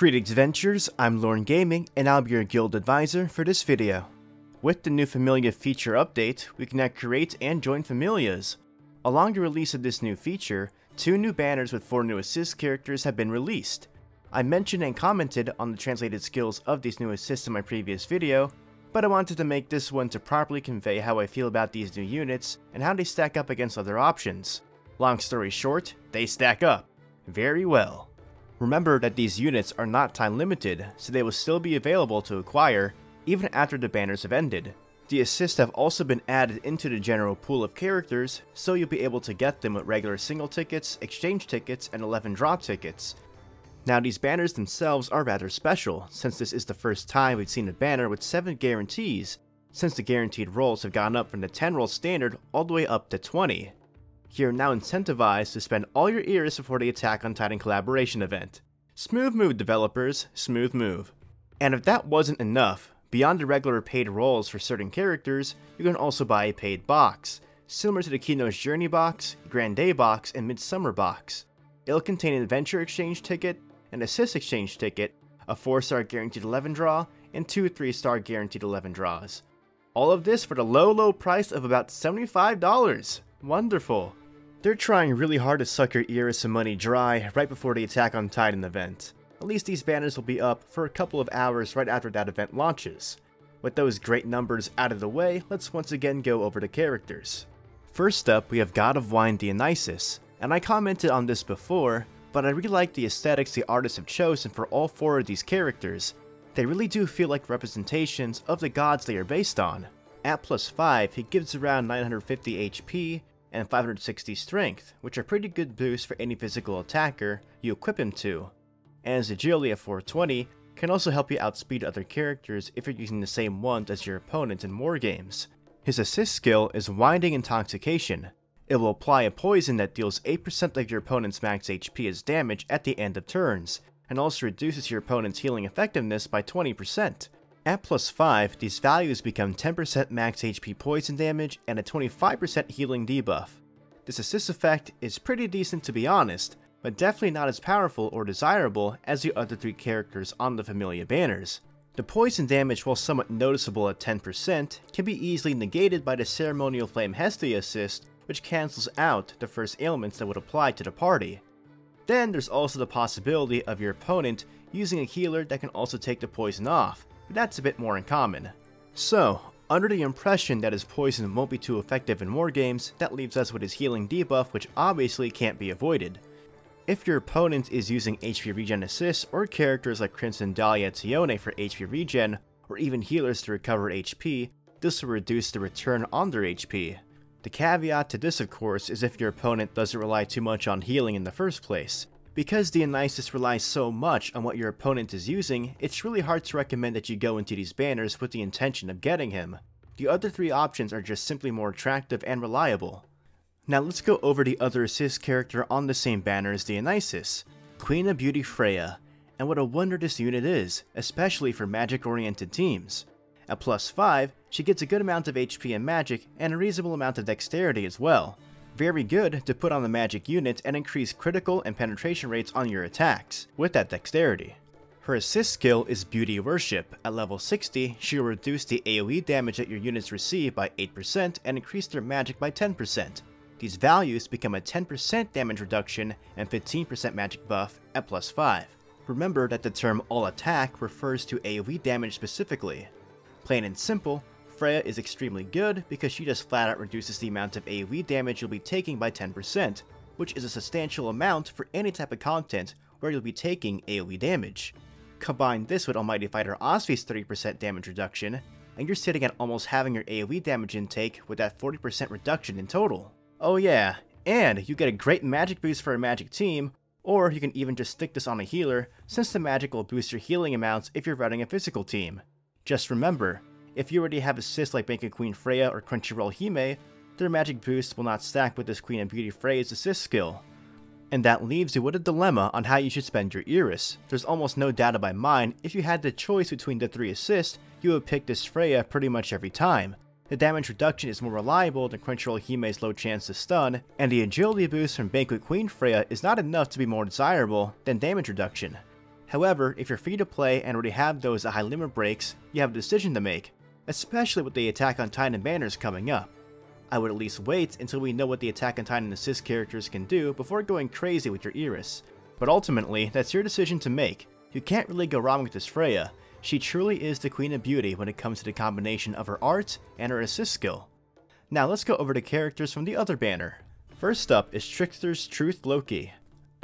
Greetings Ventures, I'm Lorne Gaming and I'll be your guild advisor for this video. With the new Familia feature update, we can now create and join Familias. Along the release of this new feature, 2 new banners with 4 new assist characters have been released. I mentioned and commented on the translated skills of these new assists in my previous video, but I wanted to make this one to properly convey how I feel about these new units and how they stack up against other options. Long story short, they stack up very well. Remember that these units are not time limited, so they will still be available to acquire even after the banners have ended. The assists have also been added into the general pool of characters, so you'll be able to get them with regular single tickets, exchange tickets, and 11 drop tickets. Now these banners themselves are rather special, since this is the first time we've seen a banner with 7 guarantees, since the guaranteed rolls have gone up from the 10 roll standard all the way up to 20. You're now incentivized to spend all your ears before the Attack on Titan collaboration event. Smooth move, developers, smooth move. And if that wasn't enough, beyond the regular paid rolls for certain characters, you can also buy a paid box, similar to the Kino's Journey box, Grand Day box, and Midsummer box. It'll contain an Adventure exchange ticket, an Assist exchange ticket, a 4-star guaranteed 11 draw, and 2 3-star guaranteed 11 draws. All of this for the low price of about $75. Wonderful. They're trying really hard to suck your ears some money dry right before the Attack on Titan event. At least these banners will be up for a couple of hours right after that event launches. With those great numbers out of the way, let's once again go over the characters. First up, we have God of Wine Dionysus, and I commented on this before, but I really like the aesthetics the artists have chosen for all 4 of these characters. They really do feel like representations of the gods they are based on. At +5, he gives around 950 HP and 560 strength, which are pretty good boosts for any physical attacker you equip him to. And his agility at 420 can also help you outspeed other characters if you're using the same ones as your opponent in war games. His assist skill is Winding Intoxication. It will apply a poison that deals 8% of your opponent's max HP as damage at the end of turns, and also reduces your opponent's healing effectiveness by 20%. At +5, these values become 10% max HP poison damage and a 25% healing debuff. This assist effect is pretty decent to be honest, but definitely not as powerful or desirable as the other 3 characters on the Familia banners. The poison damage, while somewhat noticeable at 10%, can be easily negated by the Ceremonial Flame Hestia assist, which cancels out the first ailments that would apply to the party. Then there's also the possibility of your opponent using a healer that can also take the poison off, but that's a bit more uncommon. So, under the impression that his poison won't be too effective in war games, that leaves us with his healing debuff, which obviously can't be avoided. If your opponent is using HP regen assists or characters like Crimson Dahlia Tione for HP regen, or even healers to recover HP, this will reduce the return on their HP. The caveat to this of course is if your opponent doesn't rely too much on healing in the first place. Because Dionysus relies so much on what your opponent is using, it's really hard to recommend that you go into these banners with the intention of getting him. The other 3 options are just simply more attractive and reliable. Now let's go over the other assist character on the same banner as Dionysus, Queen of Beauty Freya, and what a wonder this unit is, especially for magic-oriented teams. At +5, she gets a good amount of HP and magic, and a reasonable amount of dexterity as well. Very good to put on the magic unit and increase critical and penetration rates on your attacks, with that dexterity. Her assist skill is Beauty Worship. At level 60, she will reduce the AoE damage that your units receive by 8% and increase their magic by 10%. These values become a 10% damage reduction and 15% magic buff at +5. Remember that the term all attack refers to AoE damage specifically. Plain and simple, Freya is extremely good because she just flat out reduces the amount of AoE damage you'll be taking by 10%, which is a substantial amount for any type of content where you'll be taking AoE damage. Combine this with Almighty Fighter Osvi's 30% damage reduction, and you're sitting at almost having your AoE damage intake with that 40% reduction in total. Oh yeah, and you get a great magic boost for a magic team, or you can even just stick this on a healer since the magic will boost your healing amounts if you're running a physical team. Just remember, if you already have assists like Banquet Queen Freya or Crunchyroll Hime, their magic boost will not stack with this Queen of Beauty Freya's assist skill. And that leaves you with a dilemma on how you should spend your Iris. There's almost no doubt in my mind, if you had the choice between the 3 assists, you would pick this Freya pretty much every time. The damage reduction is more reliable than Crunchyroll Hime's low chance to stun, and the agility boost from Banquet Queen Freya is not enough to be more desirable than damage reduction. However, if you're free to play and already have those high limit breaks, you have a decision to make, especially with the Attack on Titan banners coming up. I would at least wait until we know what the Attack on Titan assist characters can do before going crazy with your Iris. But ultimately, that's your decision to make. You can't really go wrong with this Freya. She truly is the Queen of Beauty when it comes to the combination of her art and her assist skill. Now let's go over the characters from the other banner. First up is Trickster's Truth Loki.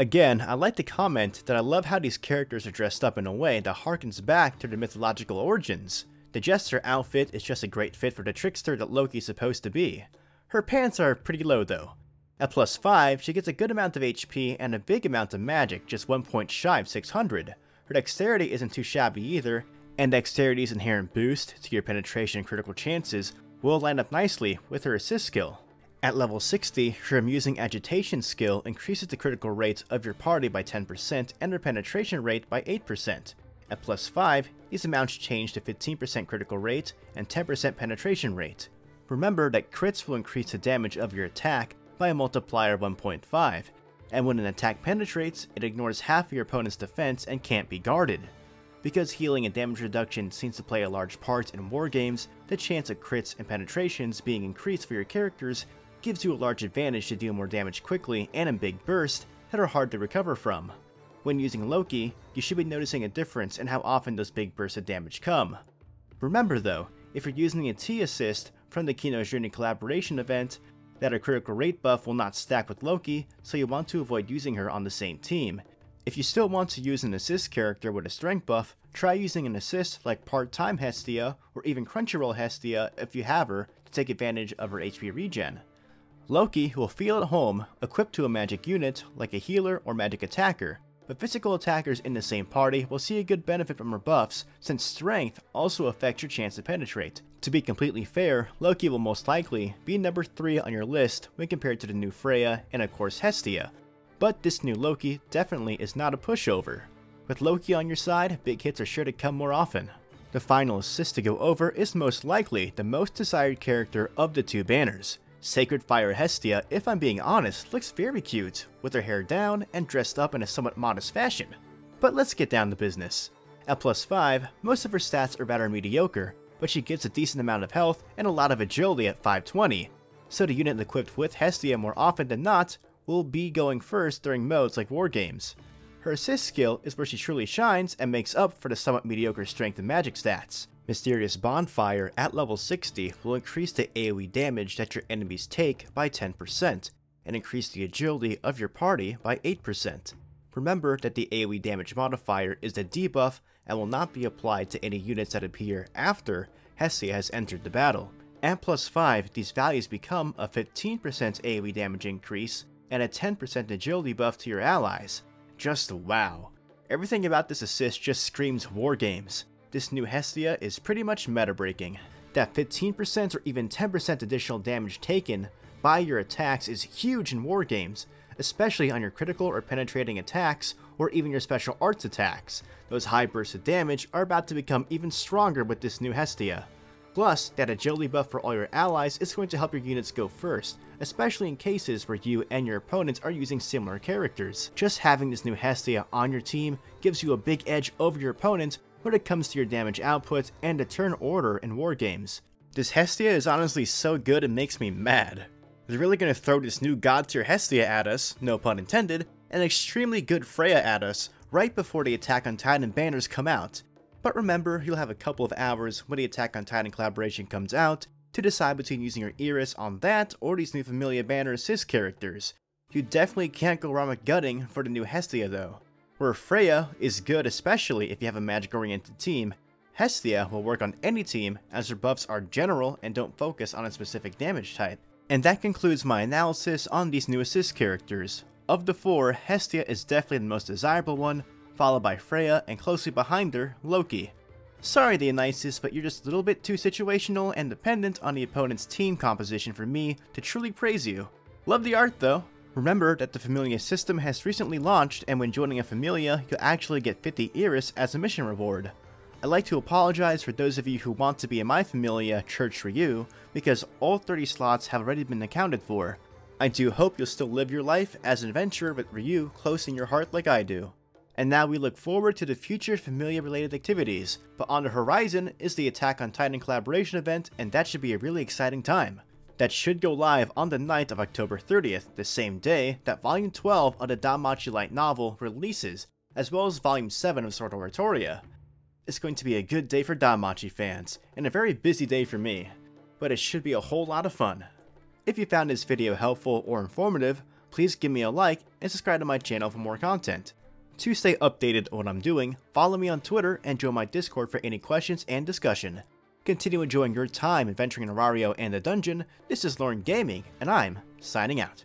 Again, I'd like to comment that I love how these characters are dressed up in a way that harkens back to their mythological origins. The Jester outfit is just a great fit for the trickster that Loki's supposed to be. Her pants are pretty low though. At plus 5, she gets a good amount of HP and a big amount of magic, just 1 point shy of 600. Her dexterity isn't too shabby either, and dexterity's inherent boost to your penetration and critical chances will line up nicely with her assist skill. At level 60, her amusing agitation skill increases the critical rate of your party by 10% and her penetration rate by 8%. At plus 5, these amounts change to 15% critical rate and 10% penetration rate. Remember that crits will increase the damage of your attack by a multiplier of 1.5, and when an attack penetrates, it ignores half of your opponent's defense and can't be guarded. Because healing and damage reduction seems to play a large part in wargames, the chance of crits and penetrations being increased for your characters gives you a large advantage to deal more damage quickly and in big bursts that are hard to recover from. When using Loki, you should be noticing a difference in how often those big bursts of damage come. Remember though, if you're using a T assist from the Kino's Journey collaboration event, that her critical rate buff will not stack with Loki, so you want to avoid using her on the same team. If you still want to use an assist character with a strength buff, try using an assist like part-time Hestia or even Crunchyroll Hestia if you have her to take advantage of her HP regen. Loki will feel at home equipped to a magic unit like a healer or magic attacker, but physical attackers in the same party will see a good benefit from her buffs since strength also affects your chance to penetrate. To be completely fair, Loki will most likely be number 3 on your list when compared to the new Freya and of course Hestia, but this new Loki definitely is not a pushover. With Loki on your side, big hits are sure to come more often. The final assist to go over is most likely the most desired character of the two banners. Sacred Fire Hestia, if I'm being honest, looks very cute, with her hair down and dressed up in a somewhat modest fashion. But let's get down to business. At plus 5, most of her stats are rather mediocre, but she gets a decent amount of health and a lot of agility at 520, so the unit equipped with Hestia more often than not will be going first during modes like wargames. Her assist skill is where she truly shines and makes up for the somewhat mediocre strength and magic stats. Mysterious Bonfire at level 60 will increase the AoE damage that your enemies take by 10%, and increase the agility of your party by 8%. Remember that the AoE damage modifier is a debuff and will not be applied to any units that appear after Hestia has entered the battle. At plus 5, these values become a 15% AoE damage increase and a 10% agility buff to your allies. Just wow. Everything about this assist just screams wargames. This new Hestia is pretty much meta-breaking. That 15% or even 10% additional damage taken by your attacks is huge in wargames, especially on your critical or penetrating attacks or even your special arts attacks. Those high bursts of damage are about to become even stronger with this new Hestia. Plus, that agility buff for all your allies is going to help your units go first, especially in cases where you and your opponents are using similar characters. Just having this new Hestia on your team gives you a big edge over your opponent when it comes to your damage output and a turn order in wargames. This Hestia is honestly so good it makes me mad. They're really gonna throw this new god tier Hestia at us, no pun intended, and extremely good Freya at us right before the Attack on Titan banners come out. But remember, you'll have a couple of hours when the Attack on Titan collaboration comes out to decide between using your Iris on that or these new Familia banner assist characters. You definitely can't go wrong with gutting for the new Hestia though. Where Freya is good especially if you have a magic oriented team, Hestia will work on any team as her buffs are general and don't focus on a specific damage type. And that concludes my analysis on these new assist characters. Of the 4, Hestia is definitely the most desirable one, followed by Freya and closely behind her, Loki. Sorry Dionysus, but you're just a little bit too situational and dependent on the opponent's team composition for me to truly praise you. Love the art though. Remember that the Familia system has recently launched, and when joining a Familia, you'll actually get 50 Iris as a mission reward. I'd like to apologize for those of you who want to be in my Familia Church Ryu, because all 30 slots have already been accounted for. I do hope you'll still live your life as an adventurer with Ryu close in your heart like I do. And now we look forward to the future Familia related activities, but on the horizon is the Attack on Titan collaboration event, and that should be a really exciting time. That should go live on the night of October 30th, the same day that Volume 12 of the danmachi light novel releases, as well as Volume 7 of Sword Oratoria. It's going to be a good day for danmachi fans, and a very busy day for me, but it should be a whole lot of fun. If you found this video helpful or informative, please give me a like and subscribe to my channel for more content. To stay updated on what I'm doing, follow me on Twitter and join my Discord for any questions and discussion. Continue enjoying your time adventuring in Arario and the dungeon. This is Lauren Gaming, and I'm signing out.